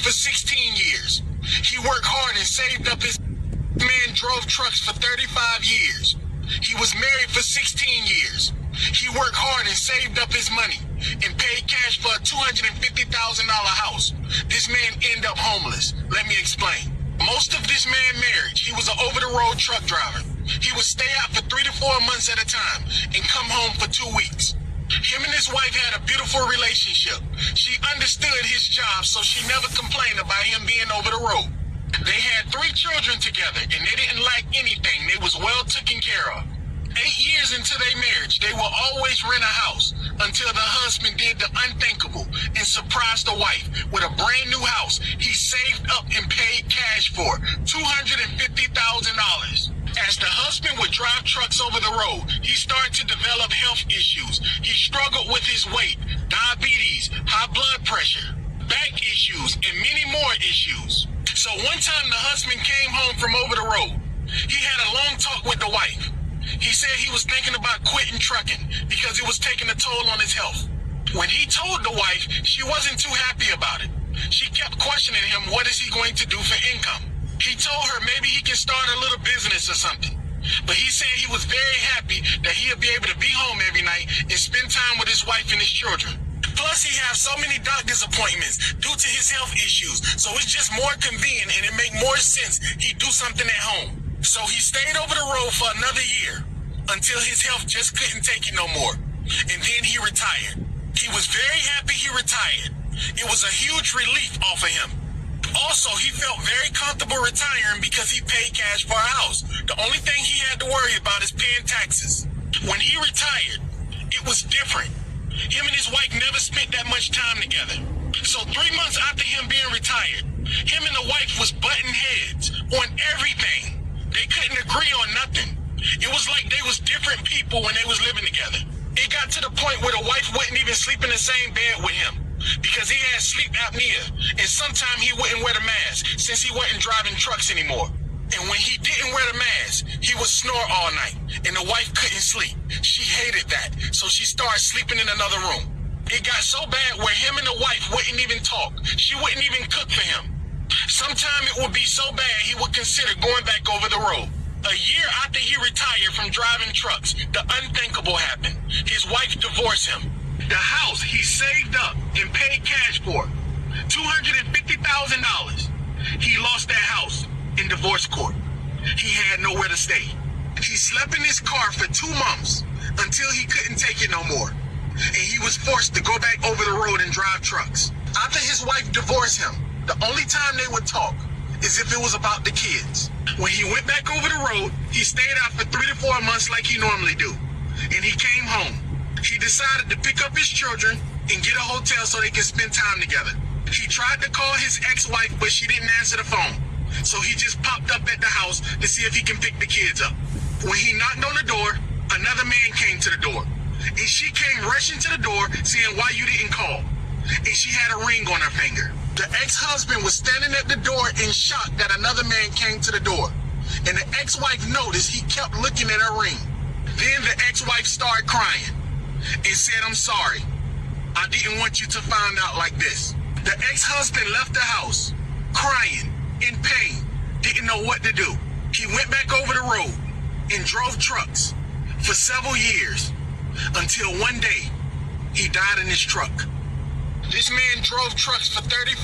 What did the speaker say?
married for 16 years. He worked hard and saved up his man drove trucks for 35 years. He was married for 16 years. He worked hard and saved up his money and paid cash for a $250,000 house. This man ended up homeless. Let me explain. Most of this man's marriage, he was an over-the-road truck driver. He would stay out for 3 to 4 months at a time and come home for 2 weeks. Him and his wife had a beautiful relationship. She understood his job, so she never complained about him being over the road. They had 3 children together, and they didn't lack anything. They was well taken care of. 8 years into their marriage, they will always rent a house until the husband did the unthinkable and surprised the wife with a brand new house he saved up and paid cash for, $250,000. As the husband would drive trucks over the road, he started to develop health issues. He struggled with his weight, diabetes, high blood pressure, back issues, and many more issues. So one time the husband came home from over the road. He had a long talk with the wife. He said he was thinking about quitting trucking because it was taking a toll on his health. When he told the wife, she wasn't too happy about it. She kept questioning him, what is he going to do for income? He told her maybe he can start a little business or something. But he said he was very happy that he'll be able to be home every night and spend time with his wife and his children. Plus, he has so many doctor's appointments due to his health issues, so it's just more convenient and it make more sense he do something at home. So he stayed over the road for another year until his health just couldn't take it no more. And then he retired. He was very happy he retired. It was a huge relief off of him. Also, he felt very comfortable retiring because he paid cash for a house. The only thing he had to worry about is paying taxes. When he retired, it was different. Him and his wife never spent that much time together. So 3 months after him being retired, him and the wife was butting heads on everything. They couldn't agree on nothing. It was like they was different people when they was living together. It got to the point where the wife wouldn't even sleep in the same bed with him because he had sleep apnea, and sometimes he wouldn't wear the mask since he wasn't driving trucks anymore. And when he didn't wear the mask, he would snore all night, and the wife couldn't sleep. She hated that, so she started sleeping in another room. It got so bad where him and the wife wouldn't even talk. She wouldn't even cook for him. Sometimes it would be so bad he would consider going back over the road. A year after he retired from driving trucks, the unthinkable happened. His wife divorced him. The house he saved up and paid cash for, $250,000. He lost that house in divorce court. He had nowhere to stay. He slept in his car for 2 months until he couldn't take it no more. And he was forced to go back over the road and drive trucks. After his wife divorced him, the only time they would talk is if it was about the kids. When he went back over the road, he stayed out for 3 to 4 months like he normally do. And he came home. He decided to pick up his children and get a hotel so they could spend time together. He tried to call his ex-wife, but she didn't answer the phone. So he just popped up at the house to see if he can pick the kids up. When he knocked on the door, another man came to the door. And she came rushing to the door saying, why you didn't call? And she had a ring on her finger. The ex-husband was standing at the door in shock that another man came to the door. And the ex-wife noticed he kept looking at her ring. Then the ex-wife started crying and said, I'm sorry. I didn't want you to find out like this. The ex-husband left the house, crying, in pain, didn't know what to do. He went back over the road and drove trucks for several years until one day he died in his truck. This man drove trucks for 35